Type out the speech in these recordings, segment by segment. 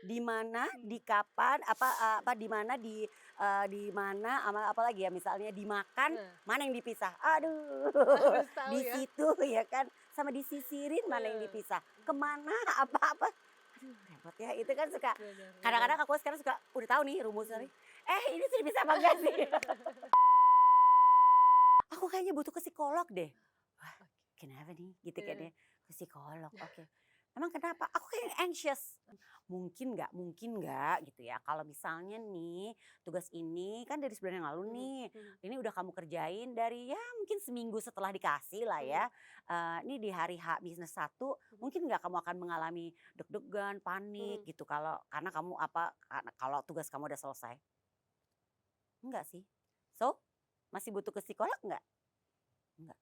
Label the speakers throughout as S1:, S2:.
S1: di mana, di kapan, di mana, di mana, sama apa lagi ya, misalnya dimakan,
S2: Nah,
S1: mana yang dipisah. Aduh,
S2: harus tahu
S1: di
S2: ya.
S1: situ ya kan, sama disisirin mana yang
S2: Heeh.
S1: dipisah, kemana, apa-apa. Aduh repot ya, itu kan suka
S2: Bener bener.
S1: kadang-kadang aku sekarang suka udah tahu nih rumusnya nih, ini sih bisa apa enggak sih? Aku kayaknya butuh ke psikolog deh. Wah,
S2: Oke.
S1: kenapa nih? Gitu kan
S2: Heeh.
S1: ya. Ke psikolog, oke. Emang kenapa? Aku kayak anxious. Mungkin nggak gitu ya. Kalau misalnya nih tugas ini kan dari sebulan yang lalu
S2: Mhm
S1: nih.
S2: mhm
S1: Ini udah kamu kerjain dari ya mungkin seminggu setelah dikasih lah ya.
S2: mhm
S1: Ini di hari H minus satu
S2: mhm
S1: mungkin nggak kamu akan mengalami deg-degan, panik
S2: mhm.
S1: gitu karena kamu kalau tugas kamu udah selesai. Enggak sih. So, masih butuh ke psikolog nggak? Enggak.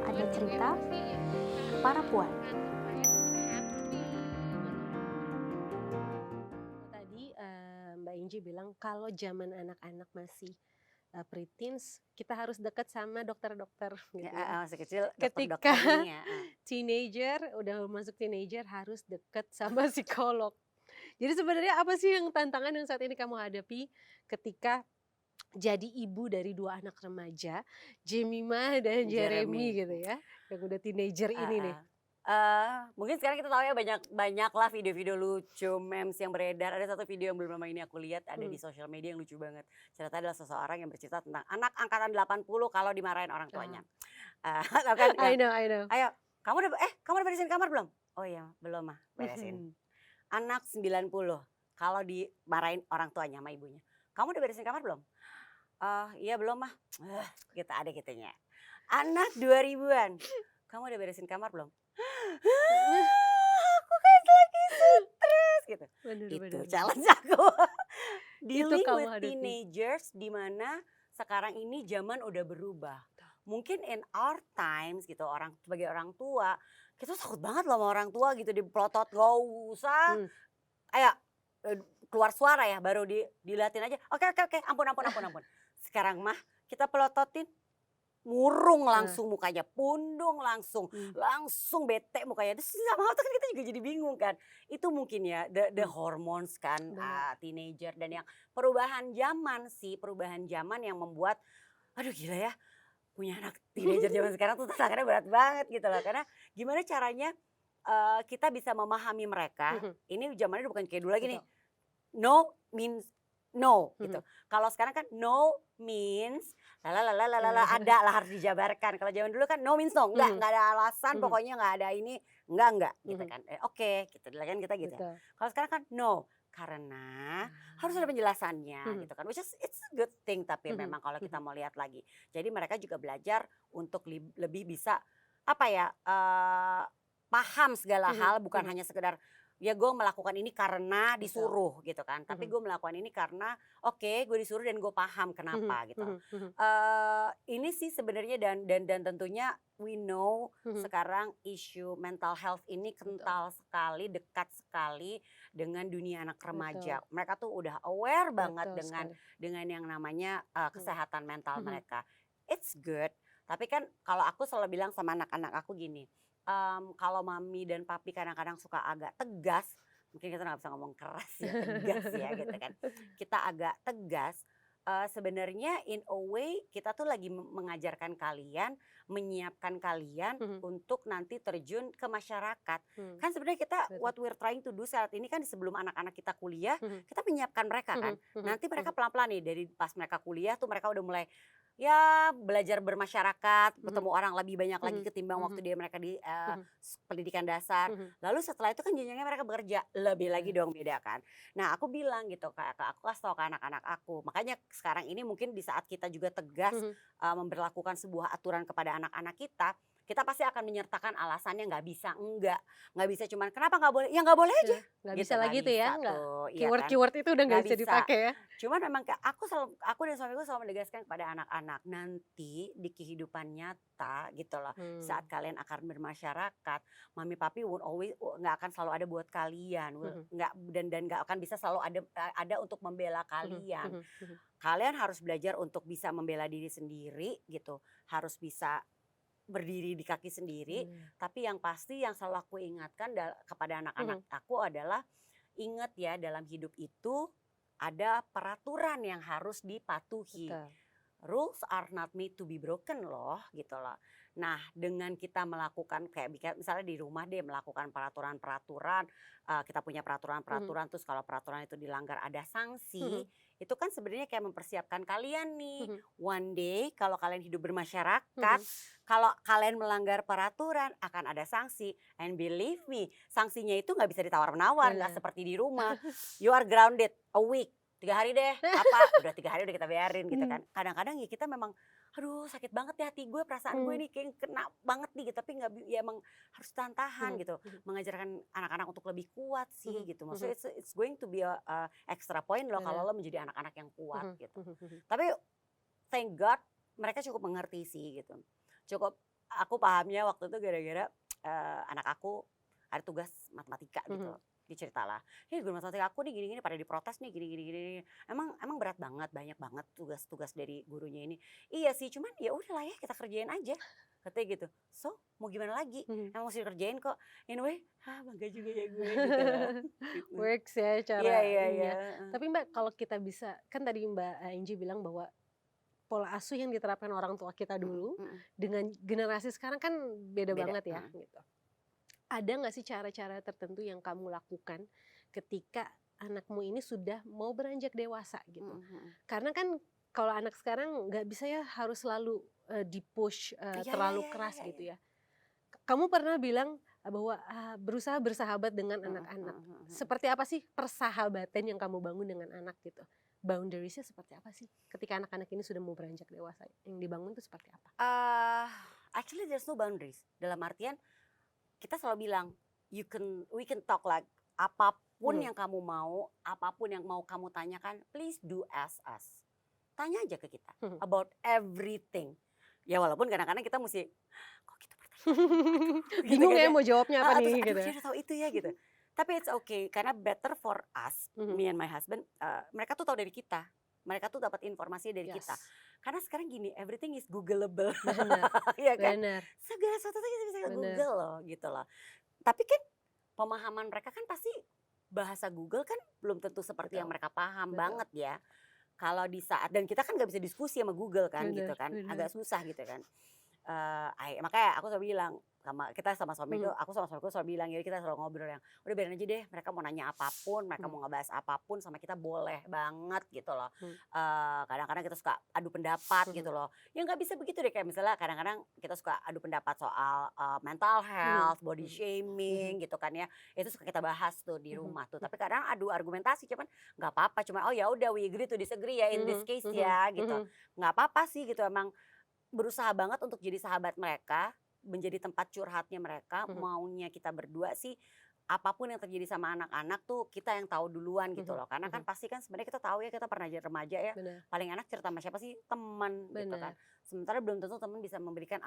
S3: Ada cerita para puan.
S2: Tadi, Mbak Inji bilang kalau zaman anak-anak masih, pre-teens, kita harus dekat sama dokter-dokter
S1: Ya,
S2: gitu ya.
S1: masih kecil
S2: Ketika
S1: dokter-dokter ini ya, heeh.
S2: teenager, udah masuk teenager harus dekat sama psikolog. Jadi sebenarnya apa sih yang tantangan yang saat ini kamu hadapi ketika jadi ibu dari 2 anak remaja, Jemimah dan Jeremy
S1: Jeremy,
S2: gitu ya, yang udah teenager ini nih?
S1: heeh. Mungkin sekarang kita tahu ya banyaklah video-video lucu, memes yang beredar. Ada satu video yang belum lama ini aku lihat ada di
S2: Mhm.
S1: sosial media yang lucu banget. Cerita adalah seseorang yang bercerita tentang anak angkatan 80 kalau dimarahin orang tuanya.
S2: Ah,
S1: Tahu kan yang,
S2: I know I know.
S1: "Ayo, kamu udah beresin kamar belum?" "Oh iya, belum Mah, beresin."
S2: Mhm.
S1: Anak 90 kalau dimarahin orang tuanya sama ibunya, "Kamu udah beresin kamar belum?" Iya belum Mah." Gitu ada gitunya. Anak 2000-an, "Kamu udah beresin kamar belum?" Aku kan lagi stres gitu.
S2: Bener
S1: Itu
S2: bener bener.
S1: challenge aku.
S2: Itu
S1: Dealing
S2: kamu
S1: with
S2: hadapi.
S1: teenagers di mana sekarang ini zaman udah berubah. Mungkin in our times gitu sebagai orang tua, kita takut banget loh sama orang tua gitu dipelotot, gak usah
S2: Mmm,
S1: kayak, keluar suara ya baru diliatin aja, "Oke oke oke, ampun ampun ampun ampun." Sekarang mah kita pelototin, murung
S2: nah,
S1: langsung mukanya, pundung langsung,
S2: mmm,
S1: langsung bete mukanya, terus sama waktu kan kita juga jadi bingung kan. Itu mungkin ya the
S2: mmm,
S1: hormones kan,
S2: bener.
S1: teenager dan yang perubahan zaman sih, perubahan zaman yang membuat, aduh gila ya, punya anak teenager zaman sekarang tuh tantangannya berat banget gitu loh. Karena gimana caranya, kita bisa memahami mereka,
S2: Mhm,
S1: ini zamannya udah bukan kayak dulu lagi nih,
S2: betul.
S1: no means no gitu.
S2: Mhm.
S1: Kalau sekarang kan no means ada lah harus dijabarkan. Kalau zaman dulu kan no means no,
S2: Mhm
S1: nggak ada alasan
S2: mhm
S1: pokoknya nggak ada ini, enggak gitu
S2: mhm,
S1: kan. Oke gitu, dulu kan kita gitu ya.
S2: betul.
S1: Kalau sekarang kan no, karena harus ada
S2: Ah,
S1: penjelasannya
S2: mhm
S1: gitu kan, which is it's a good thing tapi
S2: mhm
S1: memang kalau kita
S2: mhm
S1: mau lihat lagi. Jadi mereka juga belajar untuk lebih bisa apa ya, paham segala
S2: mhm
S1: hal bukan
S2: mhm
S1: hanya sekedar ya gue melakukan ini karena
S2: betul.
S1: disuruh gitu kan, tapi
S2: Mhm
S1: gue melakukan ini karena oke gue disuruh dan gue paham
S2: mhm
S1: kenapa gitu.
S2: mhm mhm
S1: Ini sih sebenarnya dan tentunya we know
S2: mhm,
S1: sekarang isu mental health ini
S2: betul
S1: kental sekali, dekat sekali dengan dunia anak remaja.
S2: betul
S1: Mereka tuh udah aware banget
S2: betul sekali.
S1: dengan yang namanya,
S2: Mhm
S1: kesehatan mental
S2: mhm
S1: mereka. It's good, tapi kan kalau aku selalu bilang sama anak-anak aku gini, kalau mami dan papi kadang-kadang suka agak tegas, mungkin kita nggak bisa ngomong keras ya, tegas ya gitu kan. Kita agak tegas, sebenarnya in a way kita tuh lagi mengajarkan kalian, menyiapkan kalian
S2: mhm
S1: untuk nanti terjun ke masyarakat.
S2: mhm,
S1: Kan sebenarnya kita
S2: betul.
S1: what we're trying to do saat ini kan sebelum anak-anak kita kuliah,
S2: Mhm
S1: kita menyiapkan mereka kan.
S2: mhm mhm
S1: Nanti mereka
S2: mhm
S1: pelan-pelan nih dari pas mereka kuliah tuh mereka udah mulai ya belajar bermasyarakat,
S2: mhm
S1: ketemu orang lebih banyak lagi
S2: mhm
S1: ketimbang waktu
S2: mhm
S1: mereka di,
S2: mhm
S1: pendidikan dasar.
S2: mhm,
S1: Lalu setelah itu kan jenjangnya mereka bekerja, lebih lagi
S2: betul.
S1: dong beda kan. Nah aku bilang gitu aku kasih tahu ke anak-anak aku, makanya sekarang ini mungkin di saat kita juga tegas,
S2: Mhm,
S1: memberlakukan sebuah aturan kepada anak-anak kita pasti akan menyertakan alasannya nggak bisa enggak, nggak bisa cuman, "Kenapa nggak boleh?" Ya nggak boleh aja,
S2: nah, nggak
S1: gitu
S2: bisa
S1: nggak
S2: lagi tuh ya,
S1: bisa
S2: nggak
S1: tuh, iya kan,
S2: keyword-keyword itu udah nggak
S1: nggak
S2: bisa
S1: bisa.
S2: dipakai ya?
S1: Cuman memang kayak aku dan suamiku selalu menegaskan kepada anak-anak, nanti di kehidupan nyata gitu loh,
S2: Mmm,
S1: saat kalian akan bermasyarakat, mami papi won't always nggak akan selalu ada buat kalian,
S2: mhm
S1: nggak dan nggak akan bisa selalu ada untuk membela
S2: mhm
S1: kalian.
S2: mhm mhm
S1: Kalian harus belajar untuk bisa membela diri sendiri gitu, harus bisa berdiri di kaki sendiri.
S2: Benar.
S1: Tapi yang pasti yang selalu aku ingatkan kepada anak-anak aku adalah ingat ya, dalam hidup itu ada peraturan yang harus dipatuhi.
S2: Betul.
S1: Rules are not made to be broken loh, gitu loh. Nah, dengan kita melakukan kayak misalnya di rumah deh melakukan peraturan-peraturan, kita punya peraturan-peraturan, terus kalau peraturan itu dilanggar ada sanksi, itu kan sebenarnya kayak mempersiapkan kalian nih. One day kalau kalian hidup bermasyarakat, kalau kalian melanggar peraturan akan ada sanksi. And believe me, sanksinya itu nggak bisa ditawar-menawar, nggak
S2: Benar.
S1: seperti di rumah. You are grounded a week. 3 hari deh, udah 3 hari udah kita biarin gitu kan. Kadang-kadang ya kita memang, aduh sakit banget ya hati gue, perasaan gue nih kayak kena banget nih gitu. Tapi ya emang harus tahan gitu. Mengajarkan anak-anak untuk lebih kuat sih gitu. Maksudnya it's going to be a extra point loh kalau lo menjadi anak-anak yang kuat gitu. Tapi thank God mereka cukup mengerti sih gitu. Cukup aku pahamnya waktu itu gara-gara anak aku ada tugas matematika gitu. Diceritalah, guru matematika aku nih gini-gini, pada diprotes nih gini-gini. Emang berat banget, banyak banget tugas-tugas dari gurunya ini. Iya sih, cuman ya udahlah ya kita kerjain aja, katanya gitu. So mau gimana lagi? Emang mesti dikerjain kok. Anyway, bangga juga ya gue gitu loh. Gitu.
S2: Works ya cara
S1: Iya.
S2: ininya. Tapi Mbak, kalau kita bisa, kan tadi Mbak Angie bilang bahwa pola asuh yang diterapkan orang tua kita dulu dengan generasi sekarang kan beda banget ya gitu. Ada nggak sih cara-cara tertentu yang kamu lakukan ketika anakmu ini sudah mau beranjak dewasa gitu? Karena kan kalau anak sekarang nggak bisa ya harus selalu di-push terlalu keras gitu ya. Kamu pernah bilang bahwa berusaha bersahabat dengan anak-anak. Seperti apa sih persahabatan yang kamu bangun dengan anak gitu? Boundariesnya seperti apa sih ketika anak-anak ini sudah mau beranjak dewasa? Yang dibangun itu seperti apa?
S1: Actually there's no boundaries. Dalam artian kita selalu bilang we can talk like apapun yang kamu mau, apapun yang mau kamu tanyakan, please do ask us. Tanya aja ke kita about everything. Ya walaupun kadang-kadang kita mesti kok gitu pertanyaan.
S2: Bingung ya mau jawabnya apa nih gitu.
S1: Saya tahu itu ya gitu. Tapi it's okay karena better for us, me and my husband, mereka tuh tahu dari kita. Mereka tuh dapat informasi dari kita. Karena sekarang gini, everything is Googleable. Iya kan? Segala sesuatu bisa Google loh gitu loh. Tapi kan pemahaman mereka kan pasti bahasa Google kan belum tentu seperti yang mereka paham banget ya. Kalau di saat, dan kita kan gak bisa diskusi sama Google kan gitu kan. Agak susah gitu kan. Makanya aku selalu bilang kita sama suamiku, aku sama suamiku selalu bilang, jadi kita selalu ngobrol yang udah biarin aja deh, mereka mau nanya apapun, mereka mau ngebahas apapun sama kita boleh banget gitu loh. Kadang-kadang kita suka adu pendapat gitu loh. Ya nggak bisa begitu deh, kayak misalnya kadang-kadang kita suka adu pendapat soal mental health, body shaming gitu kan ya. Itu suka kita bahas tuh di rumah tuh. Tapi kadang adu argumentasi, cuman nggak apa-apa, cuman oh ya udah we agree to disagree ya in this case ya gitu. Nggak apa-apa sih gitu, emang berusaha banget untuk jadi sahabat mereka, menjadi tempat curhatnya mereka. Maunya kita berdua sih apapun yang terjadi sama anak-anak tuh kita yang tahu duluan gitu loh. Karena kan pasti kan sebenarnya kita tahu ya, kita pernah jadi remaja ya. Paling enak cerita sama siapa sih? Teman gitu kan. Sementara belum tentu teman bisa memberikan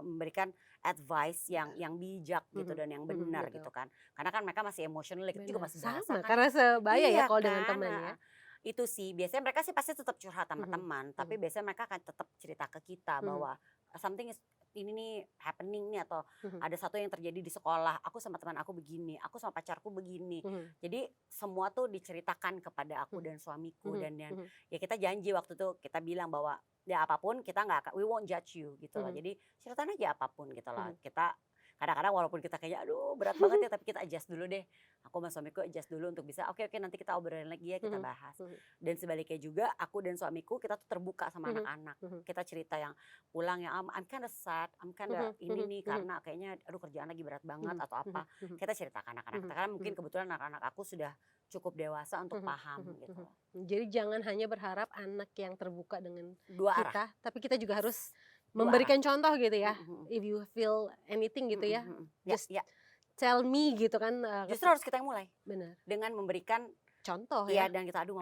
S1: memberikan advice yang bijak gitu dan yang benar gitu kan. Karena kan mereka masih emosional, kita juga masih bahasa kan.
S2: Karena sebaya ya kalau dengan teman ya.
S1: Itu sih biasanya mereka sih pasti tetap curhat sama teman, tapi biasanya mereka akan tetap cerita ke kita bahwa something is ini nih happening nih, atau ada satu yang terjadi di sekolah, aku sama teman aku begini, aku sama pacarku begini. Jadi semua tuh diceritakan kepada aku dan suamiku dan ya kita janji waktu itu, kita bilang bahwa ya apapun kita nggak akan, we won't judge you gitu loh. Jadi ceritain aja apapun gitu loh. Kita kadang-kadang walaupun kita kayaknya aduh berat banget ya, tapi kita adjust dulu deh. Aku sama suamiku adjust dulu untuk bisa oke nanti kita obrolin lagi ya, kita bahas. Dan sebaliknya juga aku dan suamiku kita tuh terbuka sama anak-anak. Kita cerita yang pulang yang I'm kind of sad, I'm kind of ini nih karena kayaknya aduh kerjaan lagi berat banget atau apa. Kita cerita ke anak-anak. Karena mungkin kebetulan anak-anak aku sudah cukup dewasa untuk paham gitu.
S2: Jadi jangan hanya berharap anak yang terbuka dengan
S1: dua
S2: kita,
S1: arah.
S2: Tapi kita juga harus memberikan contoh gitu ya. If you feel anything gitu ya, just tell me gitu kan.
S1: Justru harus kita yang mulai.
S2: Benar.
S1: Dengan memberikan
S2: contoh
S1: ya.
S2: Ya.
S1: Dan kita aduh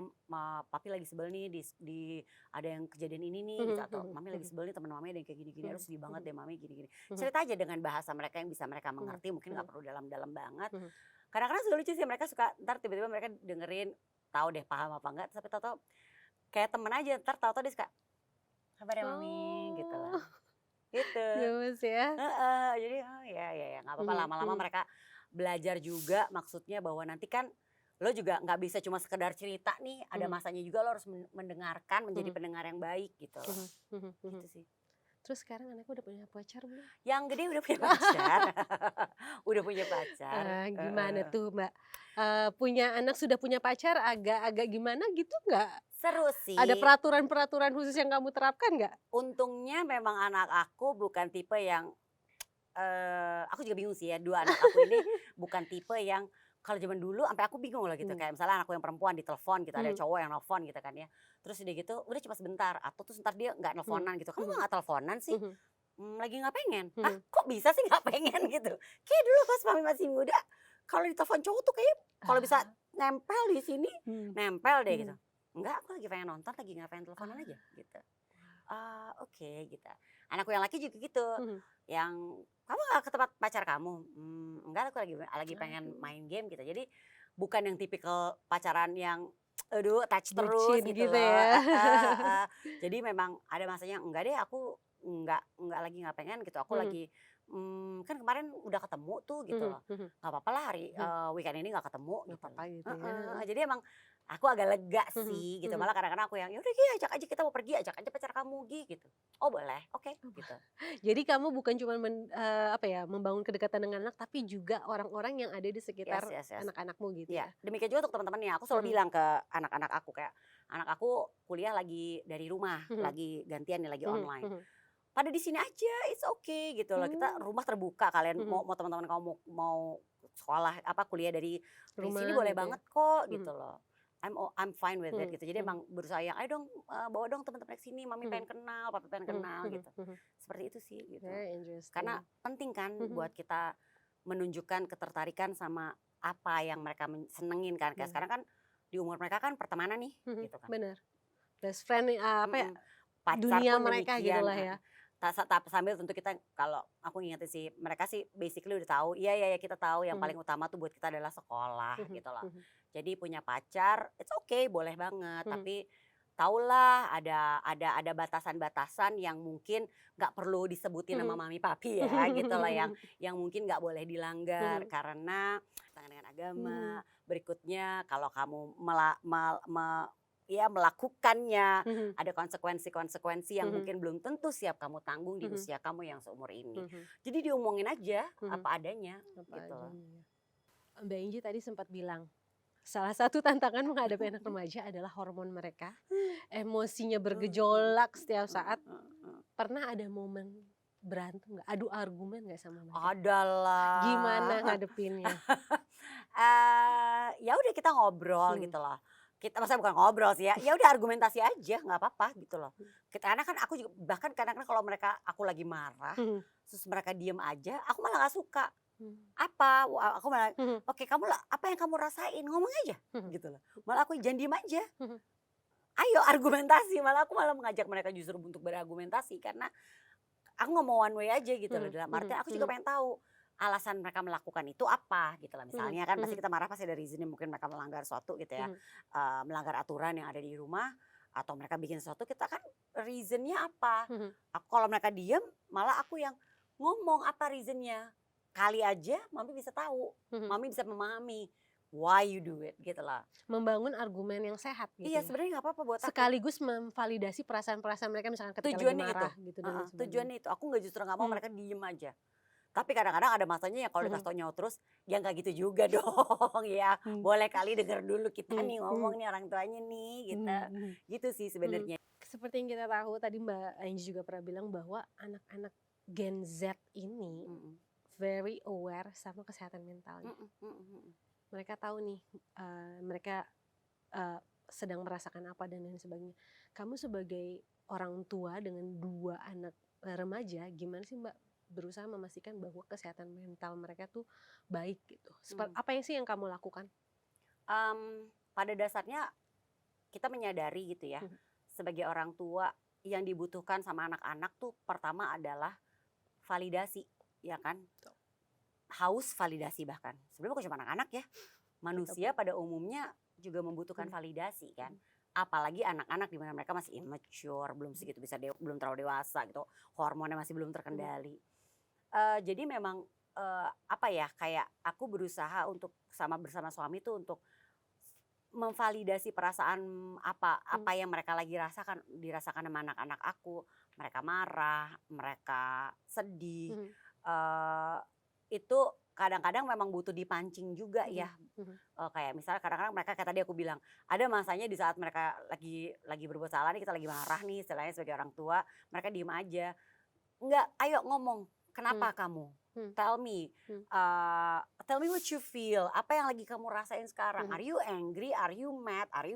S1: papi lagi sebel nih di ada yang kejadian ini nih gitu, atau mami lagi sebel nih teman mami ada yang kayak gini-gini, aduh sedih banget deh mami gini-gini. Cerita aja dengan bahasa mereka yang bisa mereka mengerti, mungkin nggak perlu dalam-dalam banget. Kadang-kadang suka lucu sih, mereka suka ntar tiba-tiba mereka dengerin, tahu deh paham apa enggak, tapi tahu-tahu kayak temen aja, ntar tahu-tahu dia suka kabar ya mami gitu lah. gitu.
S2: Gemes ya.
S1: Heeh, jadi ya nggak apa-apa,
S2: Mhm,
S1: lama-lama
S2: mhm,
S1: mereka belajar juga, maksudnya bahwa nanti kan lo juga nggak bisa cuma sekedar cerita nih, ada
S2: mhm,
S1: masanya juga lo harus mendengarkan, menjadi
S2: mhm,
S1: pendengar yang baik gitu loh.
S2: mhm, mhm, mhm.
S1: Gitu sih.
S2: Terus sekarang anakku udah punya pacar belum?
S1: Yang gede udah punya pacar. Udah punya pacar,
S2: Gimana
S1: heeh.
S2: tuh, Mbak? Punya anak sudah punya pacar agak-agak gimana gitu nggak?
S1: Seru
S2: Ada
S1: sih,
S2: peraturan-peraturan khusus yang kamu terapkan nggak?
S1: untungnya memang anak aku bukan tipe yang aku juga bingung sih ya, 2 anak aku ini bukan tipe yang kalau zaman dulu sampai aku bingung loh gitu,
S2: Mmm,
S1: kayak misalnya anakku yang perempuan ditelepon gitu, ada
S2: mhm,
S1: cowok yang nelfon gitu kan ya. Terus udah gitu, udah cuma sebentar atau terus entar dia nggak
S2: mhm,
S1: nelfonan gitu, "Kamu
S2: mhm,
S1: nggak teleponan sih?"
S2: mhm,
S1: Lagi nggak pengen." "Hah,
S2: mhm.
S1: kok bisa sih nggak pengen?" Gitu. Kayak dulu pas mami masih muda, kalau ditelepon cowok tuh kayaknya kalau bisa
S2: Ah,
S1: nempel di sini,
S2: mhm,
S1: nempel deh gitu.
S2: mhm.
S1: "Enggak, aku lagi pengen nonton, lagi nggak pengen teleponan
S2: Ah,
S1: aja," gitu. Ah, oke gitu. Anakku yang laki juga gitu,
S2: mhm.
S1: yang, "Kamu nggak ke tempat pacar kamu?" Enggak, aku lagi pengen
S2: Aduh,
S1: main game," gitu. Jadi bukan yang tipikal pacaran yang, aduh touch terus
S2: bucin
S1: gitu
S2: gitu
S1: loh,
S2: ya.
S1: heeh heeh. Jadi memang ada masanya, "Enggak deh, aku enggak lagi nggak pengen," gitu. "Aku
S2: Mhm,
S1: lagi, kan kemarin udah ketemu tuh," gitu
S2: mhm,
S1: loh.
S2: mhm,
S1: "Nggak apa-apa lah hari
S2: mhm.
S1: weekend ini nggak ketemu,"
S2: Nggak
S1: gitu
S2: apa-apa
S1: loh.
S2: gitu ya,
S1: Heeh
S2: heeh.
S1: heeh. Jadi emang aku agak lega
S2: Mhm,
S1: sih gitu,
S2: mhm.
S1: malah kadang-kadang aku yang, "Ya udah Gi, ajak aja kita mau pergi, ajak aja pacar kamu Gi," gitu. "Oh boleh, oke," gitu.
S2: Jadi kamu bukan cuma apa ya, membangun kedekatan dengan anak, tapi juga orang-orang yang ada di
S1: Yes
S2: sekitar
S1: yes yes.
S2: anak-anakku gitu
S1: Iya,
S2: ya?
S1: demikian juga untuk teman-temannya, aku selalu
S2: Mhm,
S1: bilang ke anak-anak aku kayak, "Anak aku kuliah lagi dari rumah,
S2: mhm,
S1: lagi gantian nih, lagi
S2: mhm,
S1: online.
S2: mhm.
S1: Pada di sini aja, it's okay," gitu loh. Kita
S2: Mmm,
S1: rumah terbuka, kalian
S2: mhm.
S1: mau mau teman-teman kamu mau sekolah apa, kuliah dari sini
S2: Rumah
S1: boleh
S2: gitu ya?
S1: banget kok,
S2: Mhm,
S1: gitu loh. I'm fine with it
S2: mhm,
S1: gitu. Jadi
S2: mhm,
S1: emang berusaha yang, "Ayo dong, bawa dong teman-teman ke sini, mami
S2: mhm,
S1: pengen kenal, papi pengen
S2: mhm,
S1: kenal,"
S2: mhm,
S1: gitu.
S2: mhm.
S1: Seperti itu sih gitu.
S2: Very
S1: Karena
S2: interesting.
S1: penting kan
S2: Mhm,
S1: buat kita menunjukkan ketertarikan sama apa yang mereka senengin kan. Kayak
S2: mhm,
S1: sekarang kan di umur mereka kan pertemanan nih
S2: mhm,
S1: gitu kan.
S2: bener. Best friend nih, apa ya,
S1: Mhm. Pacar
S2: dunia
S1: pun
S2: mereka
S1: demikian,
S2: gitulah
S1: heeh.
S2: ya.
S1: Sambil tentu kita kalau aku ngingetin sih, mereka sih basically udah tahu, iya iya iya kita tahu yang
S2: Mhm,
S1: paling utama tuh buat kita adalah sekolah
S2: mhm,
S1: gitu loh.
S2: mhm,
S1: Jadi punya pacar, it's okay boleh banget,
S2: mhm,
S1: tapi tahulah ada batasan-batasan yang mungkin nggak perlu disebutin sama
S2: mhm.
S1: mami papi ya gitu loh, yang mungkin nggak boleh dilanggar
S2: Mhm,
S1: karena tangan dengan agama.
S2: mhm,
S1: Berikutnya kalau kamu ya melakukannya,
S2: mhm,
S1: ada konsekuensi-konsekuensi yang
S2: mhm,
S1: mungkin belum tentu siap kamu tanggung di
S2: mhm,
S1: usia kamu yang seumur ini.
S2: mhm,
S1: Jadi diomongin aja
S2: mhm.
S1: apa adanya
S2: Apa
S1: gitu loh.
S2: adanya ya. Mbak Inji tadi sempat bilang, salah satu tantangan menghadapi anak remaja adalah hormon mereka, emosinya bergejolak setiap saat. Pernah ada momen berantem nggak? Adu argumen nggak sama mereka? Gimana
S1: Adalah,
S2: ngadepinnya?
S1: ya udah kita ngobrol
S2: Mhm,
S1: gitu loh. Kita maksudnya bukan ngobrol sih ya, ya udah argumentasi aja nggak apa-apa gitu loh. Karena kan aku juga bahkan kadang-kadang kalau aku lagi marah,
S2: mhm,
S1: terus mereka diem aja, aku malah nggak suka.
S2: mhm,
S1: Apa, aku malah,
S2: mhm,
S1: "Oke kamu lah apa yang kamu rasain? Ngomong aja,"
S2: mhm,
S1: gitu loh. Malah aku jangan diem aja,
S2: mhm,
S1: ayo argumentasi, malah aku malah mengajak mereka justru untuk berargumentasi karena aku nggak mau one way aja gitu loh,
S2: mhm,
S1: dalam
S2: mhm,
S1: artian aku juga
S2: mhm,
S1: pengen tahu alasan mereka melakukan itu apa gitu lah.
S2: mhm,
S1: Misalnya kan pasti
S2: mhm,
S1: kita marah pasti ada reason mungkin mereka melanggar suatu gitu ya,
S2: mhm,
S1: melanggar aturan yang ada di rumah atau mereka bikin sesuatu kita kan reasonnya apa.
S2: mhm,
S1: Aku kalau mereka diem malah aku yang ngomong apa reasonnya. Kali aja mami bisa tahu,
S2: mhm.
S1: mami bisa memahami why you do it gitu lah.
S2: Membangun argumen yang sehat gitu
S1: Iya
S2: ya.
S1: sebenarnya nggak apa-apa buat aku.
S2: Sekaligus memvalidasi perasaan-perasaan mereka misalkan ketika lagi
S1: Tujuannya itu,
S2: marah gitu dan lain
S1: heeh,
S2: sebagainya.
S1: tujuannya itu. Aku nggak justru nggak mau
S2: Mhm,
S1: mereka diem aja. Tapi kadang-kadang ada masanya yang kalau
S2: mhm,
S1: dikasih tau nyaut terus, ya nggak gitu juga dong ya.
S2: mhm,
S1: Boleh kali denger dulu kita
S2: mhm,
S1: nih
S2: mhm,
S1: ngomong nih orang tuanya nih gitu.
S2: mhm, mhm.
S1: Gitu sih
S2: Mhm.
S1: sebenarnya.
S2: Seperti yang kita tahu tadi Mbak Angie juga pernah bilang bahwa anak-anak Gen Z ini
S1: Mhm,
S2: very aware sama kesehatan mentalnya.
S1: mhm mhm mhm.
S2: Mereka tahu nih, mereka, eee, sedang merasakan apa dan lain sebagainya. Kamu sebagai orang tua dengan 2 anak, remaja, gimana sih Mbak berusaha memastikan bahwa kesehatan mental mereka tuh baik gitu?
S1: Mhm.
S2: Apa yang sih yang kamu lakukan?
S1: Pada dasarnya kita menyadari gitu ya,
S2: Mhm,
S1: sebagai orang tua yang dibutuhkan sama anak-anak tuh pertama adalah validasi, ya kan? Haus validasi bahkan. Sebenarnya bukan cuma anak-anak ya,
S2: betul
S1: manusia
S2: betul.
S1: pada umumnya juga membutuhkan
S2: Mhm,
S1: validasi kan.
S2: mhm,
S1: apalagi anak-anak di mana mereka masih immature, belum segitu belum terlalu dewasa gitu, hormonnya masih belum terkendali. Jadi memang apa ya, kayak aku berusaha untuk bersama suami tuh untuk memvalidasi perasaan apa yang mereka lagi dirasakan sama anak-anak aku. Mereka marah, mereka sedih. eee, itu kadang-kadang memang butuh dipancing juga ya. Kayak misalnya kadang-kadang mereka kayak tadi aku bilang, ada masanya di saat mereka lagi berbuat salah nih, kita lagi marah nih istilahnya sebagai orang tua, mereka diem aja. Enggak, ayo ngomong, kenapa kamu? Tell me, tell me what you feel. Apa yang lagi kamu rasain sekarang? Are you angry? Are you mad? Are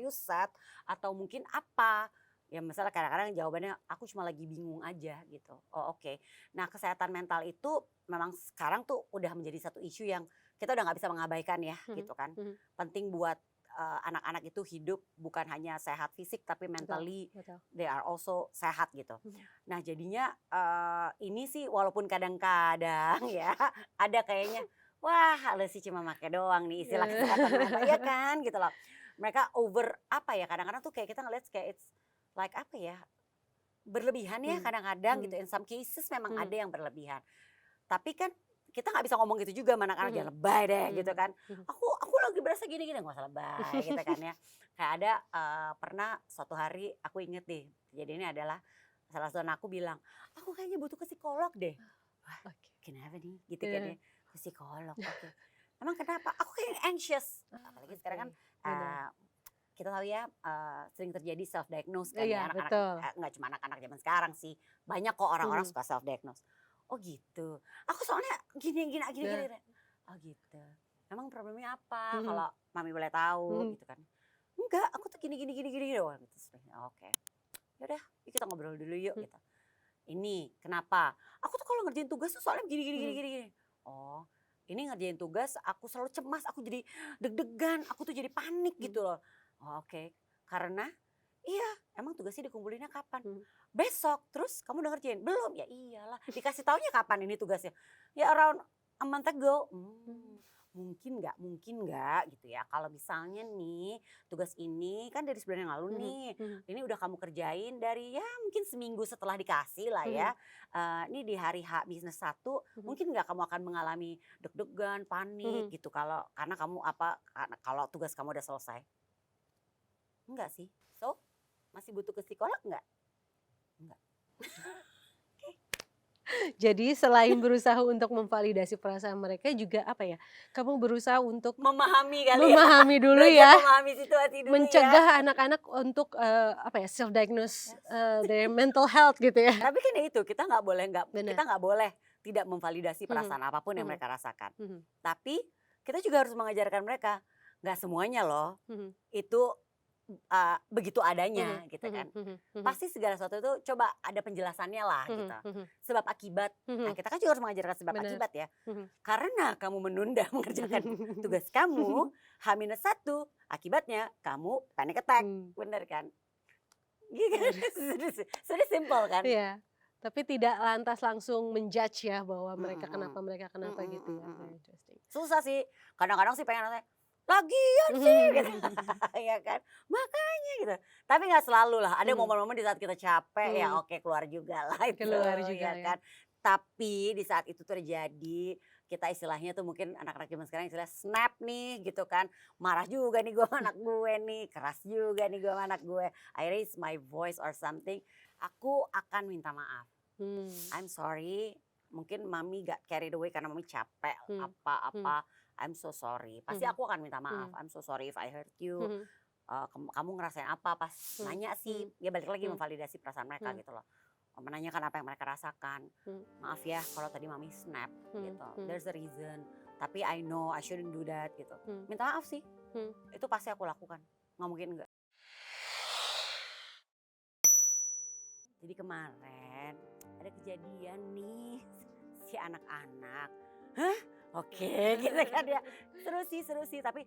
S1: you sad? Atau mungkin apa? Ya misalnya kadang-kadang jawabannya aku cuma lagi bingung aja gitu. Oh oke. Nah kesehatan mental itu memang sekarang tuh udah menjadi satu isu yang kita udah nggak bisa mengabaikan ya gitu kan. Penting buat anak-anak itu hidup bukan hanya sehat fisik tapi mentally
S2: Betul.
S1: they are also sehat gitu. Nah jadinya ini sih walaupun kadang-kadang ya ada kayaknya wah lu sih cuma make doang nih istilah kesehatan mental ya kan gitu loh. Mereka over apa ya kadang-kadang tuh kayak kita ngeliat kayak it's like apa ya berlebihan ya kadang-kadang gitu. In some cases memang ada yang berlebihan. Tapi kan kita nggak bisa ngomong gitu juga sama anak-anak jangan lebay deh gitu kan. Aku lagi berasa gini-gini nggak usah lebay gitu kan ya. Kayak ada pernah suatu hari aku inget deh. Jadi ini adalah salah satu anakku bilang, aku kayaknya butuh ke psikolog deh. Wah, kenapa nih? Gitu kan ya. Ke psikolog. Oke. Emang kenapa? Aku kayak anxious. Apalagi sekarang kan kita tahu ya sering terjadi self diagnose kan ya anak-anak nggak cuma anak-anak zaman sekarang sih. Banyak kok orang-orang suka self diagnose. Oh gitu. Aku soalnya gini. Oh gitu. Emang problemnya apa? Kalau mami boleh tahu gitu kan. Enggak, aku tuh gini doang gitu. Oke. Yaudah, yuk kita ngobrol dulu yuk gitu. Ini kenapa? Aku tuh kalau ngerjain tugas tuh soalnya gini. Oh, ini ngerjain tugas aku selalu cemas, aku jadi deg-degan, aku tuh jadi panik gitu loh. Oh, oke. Karena iya, emang tugasnya dikumpulinnya kapan? Besok. Terus kamu udah ngerjain? Belum. Ya iyalah. Dikasih taunya kapan ini tugasnya? Ya around a month ago. Mungkin nggak gitu ya. Kalau misalnya nih tugas ini kan dari sebulan yang lalu nih. Ini udah kamu kerjain dari ya mungkin seminggu setelah dikasih lah ya. Ini di hari H-1 mungkin nggak kamu akan mengalami deg-degan, panik gitu karena kamu kalau tugas kamu udah selesai. Enggak sih. So, masih butuh ke psikolog enggak? Enggak.
S2: Jadi selain berusaha untuk memvalidasi perasaan mereka juga apa ya? Kamu berusaha untuk
S1: Memahami kali ya.
S2: memahami dulu
S1: Belajar
S2: ya.
S1: memahami situasi dulu
S2: Mencegah
S1: ya.
S2: anak-anak untuk self diagnose their mental health gitu ya.
S1: Tapi kan ya itu kita nggak boleh tidak memvalidasi
S2: Mhm.
S1: perasaan apapun yang
S2: Mhm.
S1: mereka rasakan.
S2: Mhm.
S1: Tapi kita juga harus mengajarkan mereka nggak semuanya loh
S2: Mhm.
S1: itu begitu adanya gitu kan. Pasti segala sesuatu itu coba ada penjelasannya lah gitu. Sebab akibat. Nah kita kan juga harus mengajarkan sebab
S2: Benar.
S1: akibat ya. Karena kamu menunda mengerjakan tugas kamu H-1 akibatnya kamu panic attack. Bener kan? Gitu kan? Sudah simple kan?
S2: Iya. Tapi tidak lantas langsung menjudge ya bahwa mereka kenapa gitu ya. Very interesting.
S1: Susah sih. Kadang-kadang sih pengen nanya, lagian sih gitu. Ya kan? Makanya gitu. Tapi nggak selalu lah. Ada momen-momen di saat kita capek ya oke keluar juga lah itu.
S2: Keluar juga ya.
S1: Kan? Tapi di saat itu terjadi kita istilahnya tuh mungkin anak-anak zaman sekarang istilah snap nih gitu kan. Marah juga nih gue sama anak gue nih. Keras juga nih gue sama anak gue. I raise my voice or something. Aku akan minta maaf. I'm sorry. Mungkin mami got carried away karena mami capek apa-apa. I'm so sorry. Pasti aku akan minta maaf. I'm so sorry if I hurt you. Kamu ngerasain apa pas nanya sih. Ya balik lagi memvalidasi perasaan mereka gitu loh. Menanyakan apa yang mereka rasakan. Maaf ya kalau tadi mami snap gitu. There's a reason. Tapi I know I shouldn't do that gitu. Minta maaf sih. Itu pasti aku lakukan. Nggak mungkin enggak. Jadi kemarin ada kejadian nih si anak-anak. Hah? Oke gitu kan ya. Seru sih. Tapi